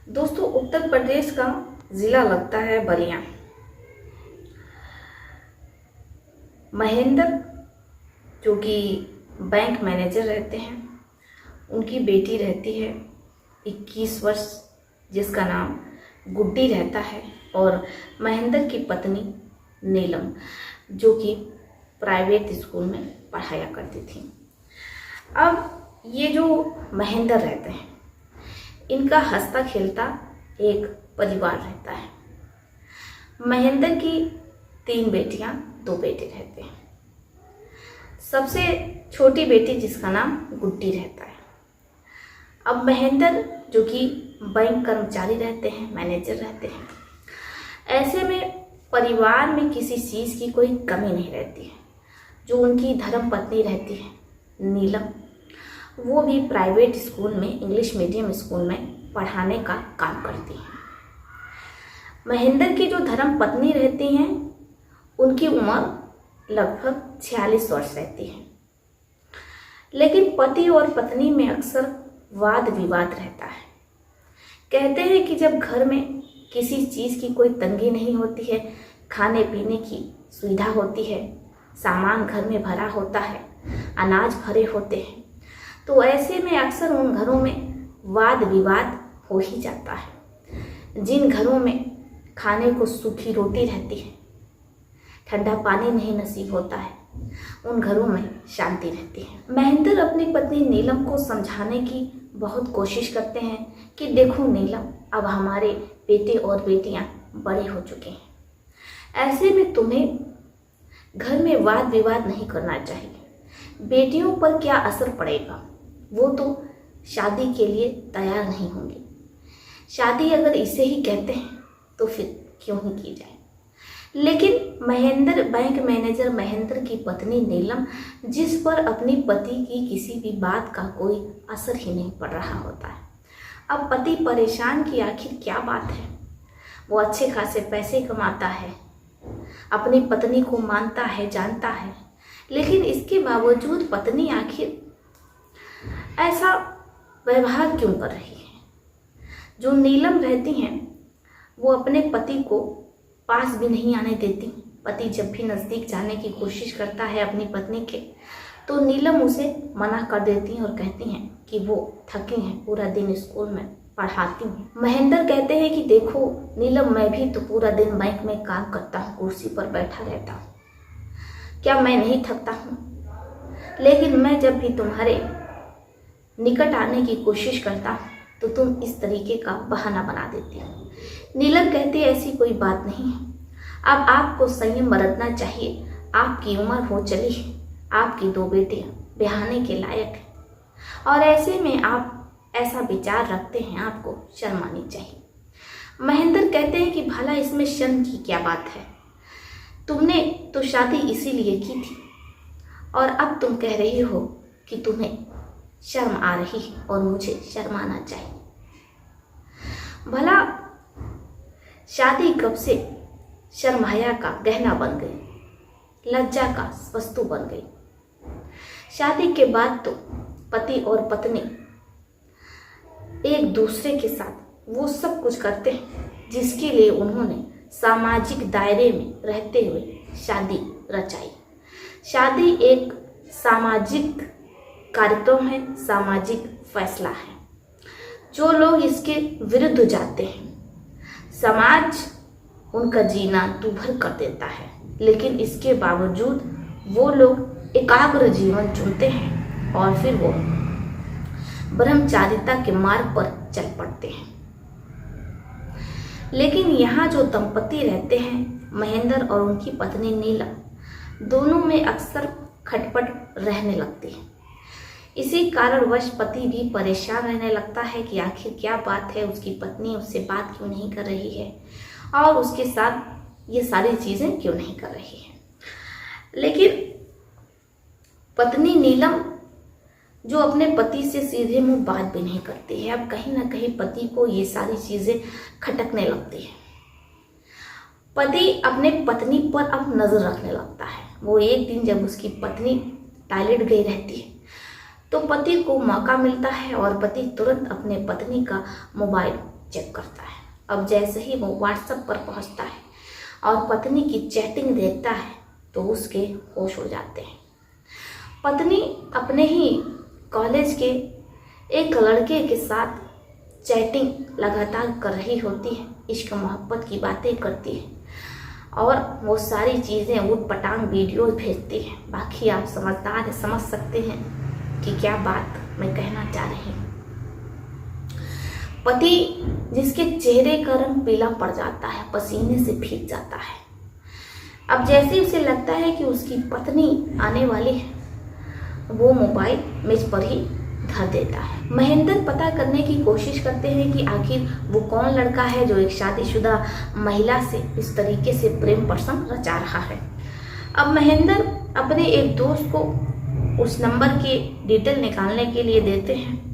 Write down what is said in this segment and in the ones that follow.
दोस्तों, उत्तर प्रदेश का ज़िला लगता है बलिया। महेंद्र जो कि बैंक मैनेजर रहते हैं, उनकी बेटी रहती है 21 वर्ष, जिसका नाम गुड्डी रहता है, और महेंद्र की पत्नी नीलम जो कि प्राइवेट स्कूल में पढ़ाया करती थी। अब ये जो महेंद्र रहते हैं, इनका हंसता खेलता एक परिवार रहता है। महेंद्र की 3 बेटियां 2 बेटे रहते हैं। सबसे छोटी बेटी जिसका नाम गुड्डी रहता है। अब महेंद्र जो कि बैंक कर्मचारी रहते हैं, मैनेजर रहते हैं, ऐसे में परिवार में किसी चीज़ की कोई कमी नहीं रहती है। जो उनकी धर्म पत्नी रहती है नीलम, वो भी प्राइवेट स्कूल में, इंग्लिश मीडियम स्कूल में पढ़ाने का काम करती हैं। महेंद्र की जो धर्म पत्नी रहती हैं, उनकी उम्र लगभग 46 वर्ष रहती है। लेकिन पति और पत्नी में अक्सर वाद विवाद रहता है। कहते हैं कि जब घर में किसी चीज़ की कोई तंगी नहीं होती है, खाने पीने की सुविधा होती है, सामान घर में भरा होता है, अनाज भरे होते हैं, तो ऐसे में अक्सर उन घरों में वाद विवाद हो ही जाता है। जिन घरों में खाने को सूखी रोटी रहती है, ठंडा पानी नहीं नसीब होता है, उन घरों में शांति रहती है। महेंद्र अपनी पत्नी नीलम को समझाने की बहुत कोशिश करते हैं कि देखो नीलम, अब हमारे बेटे और बेटियां बड़े हो चुके हैं। ऐसे में तुम्हें घर में वाद विवाद नहीं करना चाहिए। बेटियों पर क्या असर पड़ेगा, वो तो शादी के लिए तैयार नहीं होंगी। शादी अगर इसे ही कहते हैं तो फिर क्यों ही की जाए। लेकिन महेंद्र, बैंक मैनेजर महेंद्र की पत्नी नीलम, जिस पर अपनी पति की किसी भी बात का कोई असर ही नहीं पड़ रहा होता है। अब पति परेशान कि आखिर क्या बात है। वो अच्छे खासे पैसे कमाता है, अपनी पत्नी को मानता है, जानता है, लेकिन इसके बावजूद पत्नी आखिर ऐसा व्यवहार क्यों कर रही है। जो नीलम रहती हैं, वो अपने पति को पास भी नहीं आने देती। पति जब भी नज़दीक जाने की कोशिश करता है अपनी पत्नी के, तो नीलम उसे मना कर देती हैं और कहती हैं कि वो थकी हैं, पूरा दिन स्कूल में पढ़ाती हैं। महेंद्र कहते हैं कि देखो नीलम, मैं भी तो पूरा दिन बैंक में काम करता हूँ, कुर्सी पर बैठा रहता हूँ, क्या मैं नहीं थकता हूँ? लेकिन मैं जब भी तुम्हारे निकट आने की कोशिश करता हूँ तो तुम इस तरीके का बहाना बना देती हो। नीलम कहती है ऐसी कोई बात नहीं है, अब आपको संयम बरतना चाहिए। आपकी उम्र हो चली है, आपकी 2 बेटियां ब्याहने के लायक हैं, और ऐसे में आप ऐसा विचार रखते हैं, आपको शर्म आनी चाहिए। महेंद्र कहते हैं कि भला इसमें शर्म की क्या बात है, तुमने तो शादी इसीलिए की थी, और अब तुम कह रही हो कि तुम्हें शर्म आ रही है और मुझे शर्म आना चाहिए। भला शादी कब से शर्महया का गहना बन गई, लज्जा का वस्तु बन गई। शादी के बाद तो पति और पत्नी एक दूसरे के साथ वो सब कुछ करते हैं जिसके लिए उन्होंने सामाजिक दायरे में रहते हुए शादी रचाई। शादी एक सामाजिक कार्यक्रम है, सामाजिक फैसला है। जो लोग इसके विरुद्ध जाते हैं, समाज उनका जीना दूभर कर देता है, लेकिन इसके बावजूद वो लोग एकाग्र जीवन चुनते हैं और फिर वो ब्रह्मचारिता के मार्ग पर चल पड़ते हैं। लेकिन यहाँ जो दंपति रहते हैं, महेंद्र और उनकी पत्नी नीलम, दोनों में अक्सर खटपट रहने लगती है। इसी कारणवश पति भी परेशान रहने लगता है कि आखिर क्या बात है, उसकी पत्नी उससे बात क्यों नहीं कर रही है और उसके साथ ये सारी चीज़ें क्यों नहीं कर रही है। लेकिन पत्नी नीलम जो अपने पति से सीधे मुंह बात भी नहीं करती है, अब कहीं ना कहीं पति को ये सारी चीज़ें खटकने लगती है। पति अपने पत्नी पर अब नज़र रखने लगता है। वो एक दिन जब उसकी पत्नी टॉयलेट गई रहती है तो पति को मौका मिलता है और पति तुरंत अपने पत्नी का मोबाइल चेक करता है। अब जैसे ही वो व्हाट्सएप पर पहुंचता है और पत्नी की चैटिंग देखता है तो उसके होश उड़ जाते हैं। पत्नी अपने ही कॉलेज के एक लड़के के साथ चैटिंग लगातार कर रही होती है, इश्क मोहब्बत की बातें करती है और वो सारी चीज़ें ऊट-पटांग वीडियोस भेजती है। बाकी आप समझदार हैं, समझ सकते हैं कि क्या बात मैं कहना चाह रही हूँ। पति जिसके चेहरे का रंग पीला पड़ जाता है, पसीने से भीग जाता है। अब जैसे उसे लगता है कि उसकी पत्नी आने वाली है, वो मोबाइल मेज पर ही धर देता है। महेंद्र पता करने की कोशिश करते हैं कि आखिर वो कौन लड़का है जो एक शादीशुदा महिला से इस तरीके से प्रेम प्रसंग रचा रहा है। अब महेंद्र अपने एक दोस्त को उस नंबर के डिटेल निकालने के लिए देते हैं।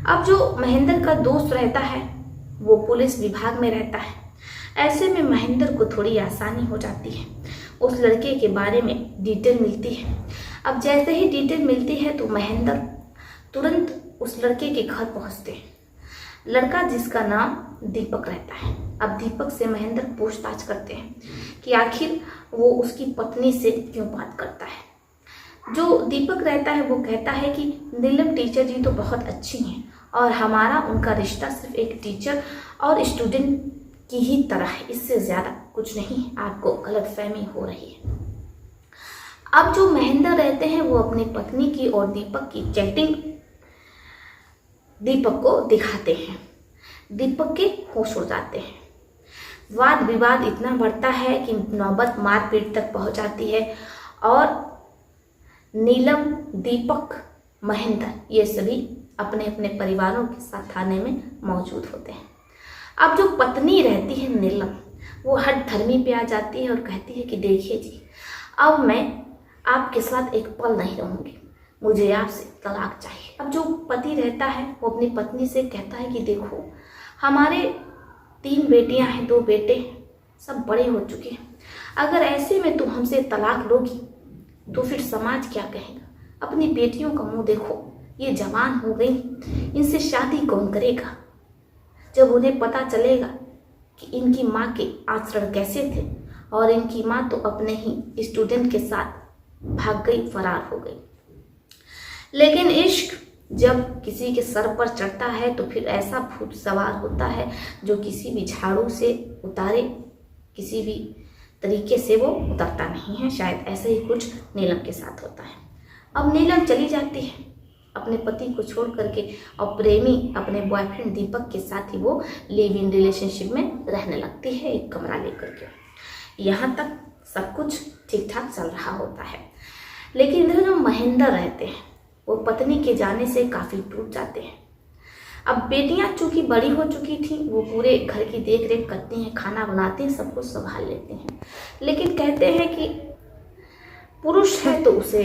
अब जो महेंद्र का दोस्त रहता है वो पुलिस विभाग में रहता है। ऐसे में महेंद्र को थोड़ी आसानी हो जाती है, उस लड़के के बारे में डिटेल मिलती है। अब जैसे ही डिटेल मिलती है तो महेंद्र तुरंत उस लड़के के घर पहुंचते हैं। लड़का जिसका नाम दीपक रहता है। अब दीपक से महेंद्र पूछताछ करते हैं कि आखिर वो उसकी पत्नी से क्यों बात करता है। जो दीपक रहता है वो कहता है कि नीलम टीचर जी तो बहुत अच्छी हैं और हमारा उनका रिश्ता सिर्फ एक टीचर और स्टूडेंट की ही तरह है, इससे ज़्यादा कुछ नहीं, आपको गलतफहमी हो रही है। अब जो महेंद्र रहते हैं वो अपनी पत्नी की और दीपक की चैटिंग दीपक को दिखाते हैं। दीपक के होश उड़ जाते हैं। वाद विवाद इतना बढ़ता है कि नौबत मारपीट तक पहुंच जाती है और नीलम, दीपक, महेंद्र ये सभी अपने अपने परिवारों के साथ थाने में मौजूद होते हैं। अब जो पत्नी रहती है नीलम, वो हठ धर्मी पे आ जाती है और कहती है कि देखिए जी, अब मैं आपके साथ एक पल नहीं रहूँगी, मुझे आपसे तलाक चाहिए। अब जो पति रहता है वो अपनी पत्नी से कहता है कि देखो, हमारे 3 बेटियां हैं, 2 बेटे हैं, सब बड़े हो चुके हैं। अगर ऐसे में तुम हमसे तलाक लोगी तो फिर समाज क्या कहेगा? अपनी बेटियों का मुंह देखो, ये जवान हो गई, इनसे शादी कौन करेगा? जब उन्हें पता चलेगा कि इनकी माँ के आचरण कैसे थे और इनकी माँ तो अपने ही स्टूडेंट के साथ भाग गई, फरार हो गई। लेकिन इश्क जब किसी के सर पर चढ़ता है तो फिर ऐसा भूत सवार होता है जो किसी भी झाड़ू से उतारे, किसी भी तरीके से वो उतरता नहीं है। शायद ऐसे ही कुछ नीलम के साथ होता है। अब नीलम चली जाती है अपने पति को छोड़ करके और प्रेमी अपने बॉयफ्रेंड दीपक के साथ ही वो लिव इन रिलेशनशिप में रहने लगती है, एक कमरा लेकर के। यहाँ तक सब कुछ ठीक ठाक चल रहा होता है। लेकिन इधर जो महेंद्र रहते हैं वो पत्नी के जाने से काफ़ी टूट जाते हैं। अब बेटियां चूंकि बड़ी हो चुकी थी, वो पूरे घर की देख रेख करती हैं, खाना बनाती हैं, सब कुछ संभाल लेते हैं। लेकिन कहते हैं कि पुरुष है तो उसे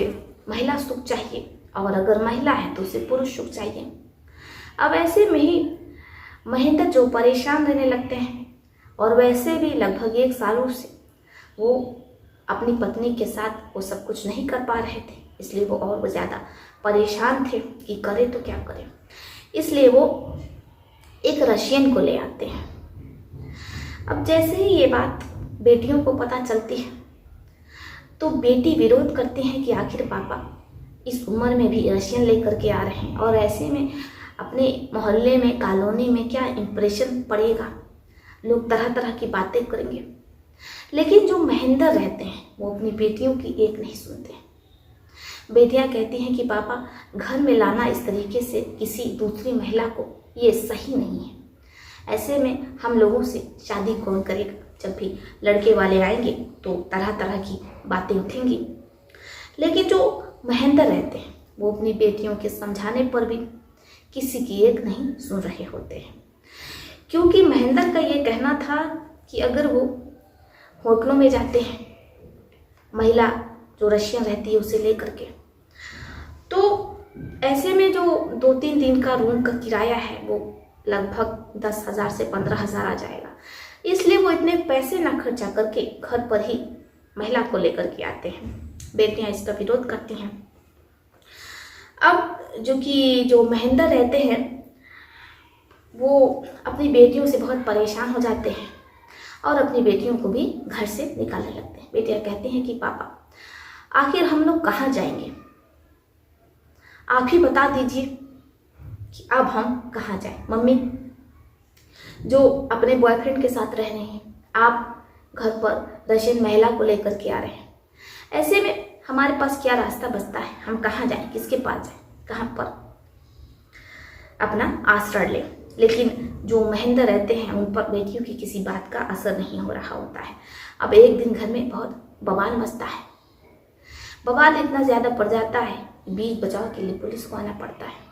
महिला सुख चाहिए और अगर महिला है तो उसे पुरुष सुख चाहिए। अब ऐसे में ही महेंद्र जो परेशान रहने लगते हैं और वैसे भी लगभग 1 सालों से वो अपनी पत्नी के साथ वो सब कुछ नहीं कर पा रहे थे, इसलिए वो और ज़्यादा परेशान थे कि करे तो क्या करें। इसलिए वो एक रशियन को ले आते हैं। अब जैसे ही ये बात बेटियों को पता चलती है तो बेटी विरोध करती है कि आखिर पापा इस उम्र में भी रशियन लेकर के आ रहे हैं और ऐसे में अपने मोहल्ले में, कॉलोनी में क्या इम्प्रेशन पड़ेगा, लोग तरह तरह की बातें करेंगे। लेकिन जो महेंद्र रहते हैं वो अपनी बेटियों की एक नहीं सुनते। बेटियां कहती हैं कि पापा घर में लाना इस तरीके से किसी दूसरी महिला को ये सही नहीं है। ऐसे में हम लोगों से शादी कौन करेगा? जब भी लड़के वाले आएंगे तो तरह तरह की बातें उठेंगी। लेकिन जो महेंद्र रहते हैं वो अपनी बेटियों के समझाने पर भी किसी की एक नहीं सुन रहे होते हैं, क्योंकि महेंद्र का ये कहना था कि अगर वो होटलों में जाते हैं, महिला जो रशियन रहती है उसे लेकर के, तो ऐसे में जो 2-3 दिन का रूम का किराया है वो लगभग 10,000 से 15,000 आ जाएगा। इसलिए वो इतने पैसे ना खर्चा करके घर पर ही महिला को लेकर के आते हैं। बेटियां इसका विरोध करती हैं। अब जो महेंद्र रहते हैं वो अपनी बेटियों से बहुत परेशान हो जाते हैं और अपनी बेटियों को भी घर से निकालने लगते हैं। बेटियां कहती हैं कि पापा आखिर हम लोग कहाँ जाएंगे, आप ही बता दीजिए कि अब हम कहाँ जाएं। मम्मी जो अपने बॉयफ्रेंड के साथ रह रहे हैं, आप घर पर रशियन महिला को लेकर के आ रहे हैं, ऐसे में हमारे पास क्या रास्ता बचता है, हम कहाँ जाएं, किसके पास जाएं, कहाँ पर अपना आश्रय लें। लेकिन जो महेंद्र रहते हैं उन पर बेटियों की किसी बात का असर नहीं हो रहा होता है। अब एक दिन घर में बहुत बवाल मचता है। बवाल इतना ज़्यादा पड़ जाता है, बीच बचाव के लिए पुलिस को आना पड़ता है।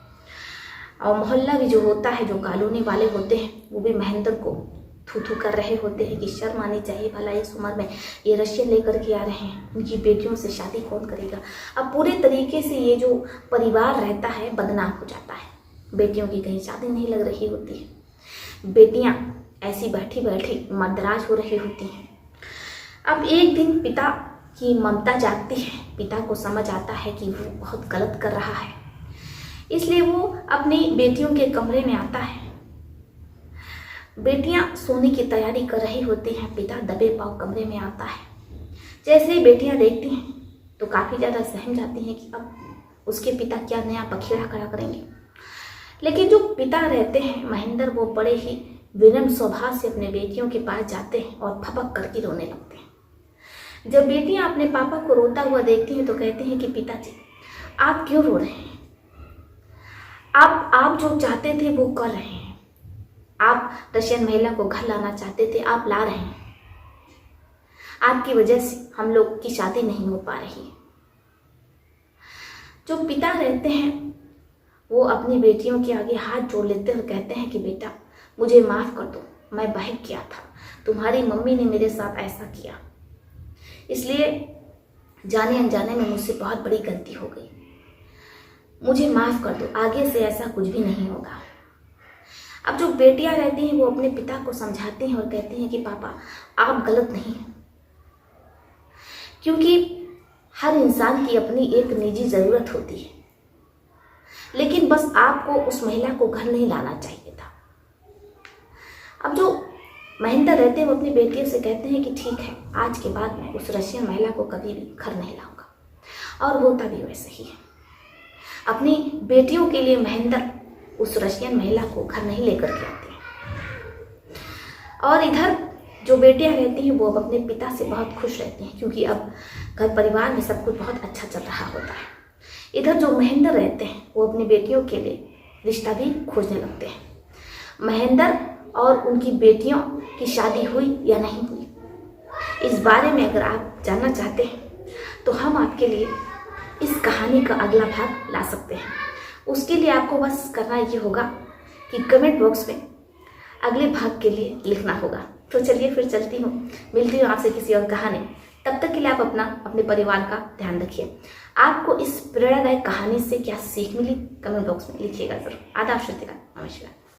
और मोहल्ला भी जो होता है, जो कॉलोनी वाले होते हैं, वो भी महेंद्र को थू थू कर रहे होते हैं कि शर्म आनी चाहिए, भला इस उम्र में ये रशियन लेकर के आ रहे हैं, उनकी बेटियों से शादी कौन करेगा। अब पूरे तरीके से ये जो परिवार रहता है बदनाम हो जाता है। बेटियों की कहीं शादी नहीं लग रही होती है, बेटियां ऐसी बैठी बैठी मदराज हो रही होती हैं। अब एक दिन पिता की ममता जागती है, पिता को समझ आता है कि वो बहुत गलत कर रहा है, इसलिए वो अपनी बेटियों के कमरे में आता है। बेटियां सोने की तैयारी कर रही होती हैं, पिता दबे पांव कमरे में आता है। जैसे ही बेटियां देखती हैं तो काफ़ी ज़्यादा सहम जाती हैं कि अब उसके पिता क्या नया बखेड़ा खड़ा करेंगे। लेकिन जो पिता रहते हैं महेंद्र, वो बड़े ही विनम्र स्वभाव से अपने बेटियों के पास जाते हैं और फपक करके रोने लगते हैं। जब बेटियां अपने पापा को रोता हुआ देखती हैं तो कहती हैं कि पिताजी आप क्यों रो रहे हैं, आप जो चाहते थे वो कर रहे हैं, आप रशियन महिला को घर लाना चाहते थे, आप ला रहे हैं, आपकी वजह से हम लोग की शादी नहीं हो पा रही है। जो पिता रहते हैं वो अपनी बेटियों के आगे हाथ जोड़ लेते हैं और कहते हैं कि बेटा मुझे माफ़ कर दो, मैं बहक किया था, तुम्हारी मम्मी ने मेरे साथ ऐसा किया, इसलिए जाने अनजाने में मुझसे बहुत बड़ी गलती हो गई, मुझे माफ़ कर दो, आगे से ऐसा कुछ भी नहीं होगा। अब जो बेटियां रहती हैं वो अपने पिता को समझाती हैं और कहती हैं कि पापा आप गलत नहीं हैं, क्योंकि हर इंसान की अपनी एक निजी ज़रूरत होती है, लेकिन बस आपको उस महिला को घर नहीं लाना चाहिए था। अब जो महेंद्र रहते हैं वो अपनी बेटियों से कहते हैं कि ठीक है, आज के बाद मैं उस रशियन महिला को कभी भी घर नहीं लाऊंगा। और होता भी वैसे ही है। अपनी बेटियों के लिए महेंद्र उस रशियन महिला को घर नहीं लेकर के आते हैं। और इधर जो बेटियां रहती हैं वो अब अपने पिता से बहुत खुश रहती हैं, क्योंकि अब घर परिवार में सब कुछ बहुत अच्छा चल रहा होता है। इधर जो महेंद्र रहते हैं वो अपनी बेटियों के लिए रिश्ता भी खोजने लगते हैं। महेंद्र और उनकी बेटियों की शादी हुई या नहीं हुई, इस बारे में अगर आप जानना चाहते हैं तो हम आपके लिए इस कहानी का अगला भाग ला सकते हैं। उसके लिए आपको बस करना ये होगा कि कमेंट बॉक्स में अगले भाग के लिए लिखना होगा। तो चलिए फिर चलती हूँ, मिलती हूँ आपसे किसी और कहानी। तब तक के लिए आप अपने परिवार का ध्यान रखिए। आपको इस प्रेरणादायक कहानी से क्या सीख मिली कमेंट बॉक्स में लिखिएगा जरूर। आदाब, श्रुतिका, नमस्कार।